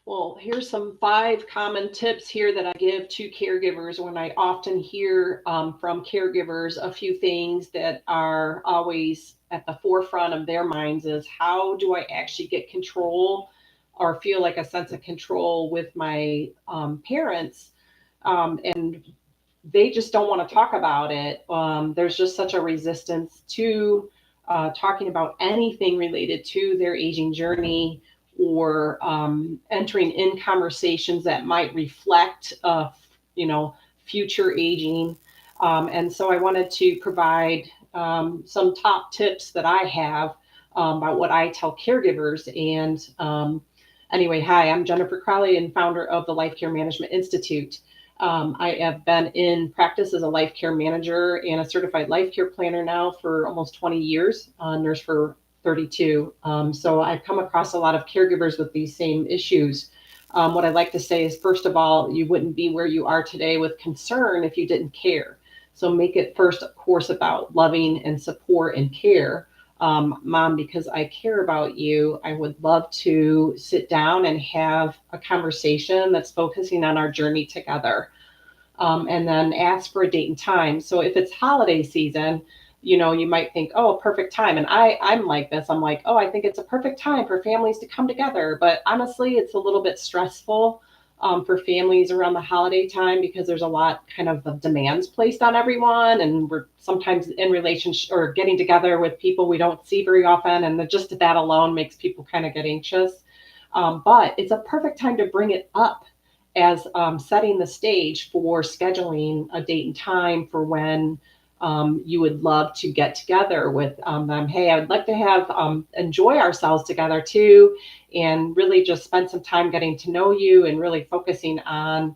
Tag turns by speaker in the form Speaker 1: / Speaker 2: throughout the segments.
Speaker 1: Well, here's some 5 common tips here that I give to caregivers when I often hear from caregivers a few things that are always at the forefront of their minds is how do I actually get control or feel like a sense of control with my parents? And they just don't want to talk about it. There's just such a resistance to talking about anything related to their aging journey or entering in conversations that might reflect, you know, future aging. And so I wanted to provide some top tips that I have about what I tell caregivers. And anyway, hi, I'm Jennifer Crowley and founder of the Life Care Management Institute. I have been in practice as a life care manager and a certified life care planner now for almost 20 years, nurse for 32. So I've come across a lot of caregivers with these same issues. What I like to say is, first of all, you wouldn't be where you are today with concern if you didn't care. So make it first, of course, about loving and support and care. Mom, because I care about you, I would love to sit down and have a conversation that's focusing on our journey together. And then ask for a date and time. So if it's holiday season, you might think, oh, a perfect time. And I'm like this. I'm like, oh, I think it's a perfect time for families to come together. But honestly, it's a little bit stressful for families around the holiday time because there's a lot kind of demands placed on everyone. And we're sometimes in relationship or getting together with people we don't see very often. And just that alone makes people kind of get anxious. But it's a perfect time to bring it up as setting the stage for scheduling a date and time for when you would love to get together with them. Hey, I would like to have enjoy ourselves together too, and really just spend some time getting to know you and really focusing on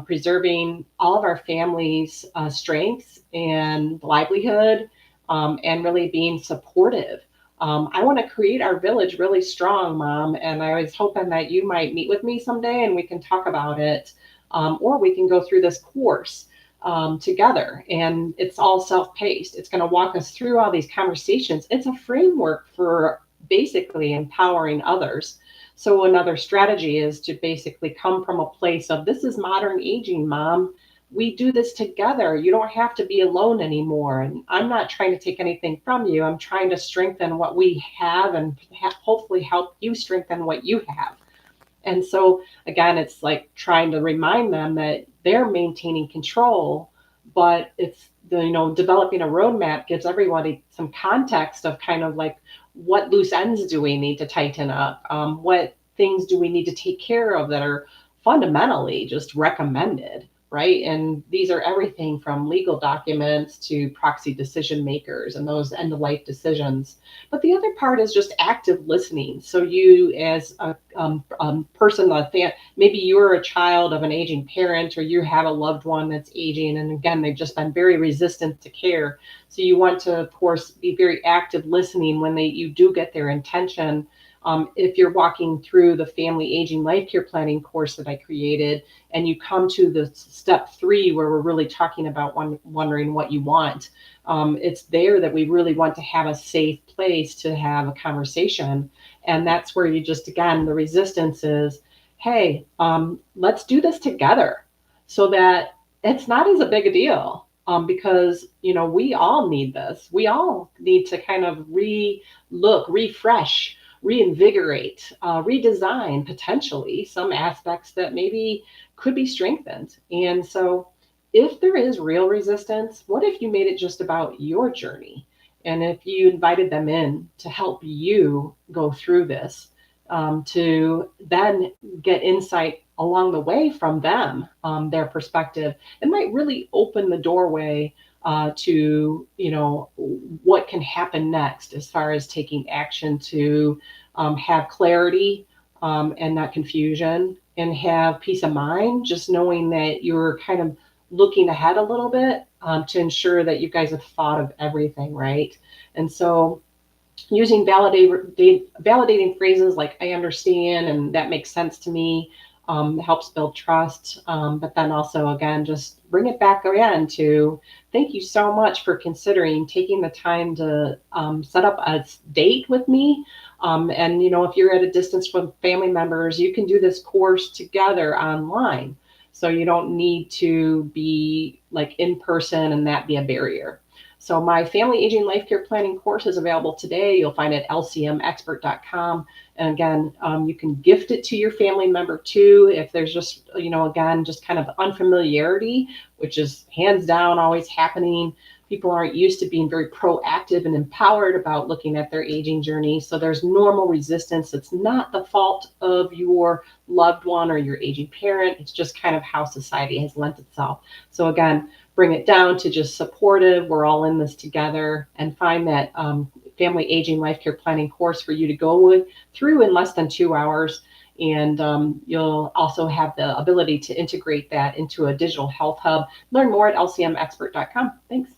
Speaker 1: preserving all of our family's strengths and livelihood, and really being supportive. I want to create our village really strong, Mom, and I was hoping that you might meet with me someday and we can talk about it, or we can go through this course together. And it's all self-paced. It's going to walk us through all these conversations. It's a framework for basically empowering others. So another strategy is to basically come from a place of this is modern aging, Mom. We do this together. You don't have to be alone anymore. And I'm not trying to take anything from you. I'm trying to strengthen what we have and hopefully help you strengthen what you have. And so, again, it's like trying to remind them that they're maintaining control, but it's developing a roadmap gives everybody some context of kind of like what loose ends do we need to tighten up? What things do we need to take care of that are fundamentally just recommended, right? And these are everything from legal documents to proxy decision makers and those end of life decisions. But the other part is just active listening. So you, as a person, maybe you're a child of an aging parent, or you have a loved one that's aging, and again, they've just been very resistant to care. So you want to, of course, be very active listening when you do get their intention. If you're walking through the family aging life care planning course that I created, and you come to the step 3 where we're really talking about wondering what you want, it's there that we really want to have a safe place to have a conversation. And that's where you just, again, the resistance is, hey, let's do this together, so that it's not as a big a deal. Because we all need this. We all need to kind of refresh, reinvigorate, redesign potentially some aspects that maybe could be strengthened. And so if there is real resistance, what if you made it just about your journey? And if you invited them in to help you go through this, to then get insight along the way from them, their perspective, it might really open the doorway to what can happen next as far as taking action to have clarity and not confusion, and have peace of mind, just knowing that you're kind of looking ahead a little bit to ensure that you guys have thought of everything, right? And so using validating phrases like I understand and that makes sense to me, helps build trust. But then also, again, just bring it back again to thank you so much for considering taking the time to set up a date with me. And, if you're at a distance from family members, you can do this course together online. So you don't need to be like in person and that be a barrier. So my family aging life care planning course is available today. You'll find it at lcmexpert.com. And again, you can gift it to your family member too. If there's just, again, just kind of unfamiliarity, which is hands down always happening. People aren't used to being very proactive and empowered about looking at their aging journey. So there's normal resistance. It's not the fault of your loved one or your aging parent. It's just kind of how society has lent itself. So again, bring it down to just supportive. We're all in this together, and find that family aging life care planning course for you to go through in less than 2 hours. And you'll also have the ability to integrate that into a digital health hub. Learn more at lcmexpert.com. Thanks.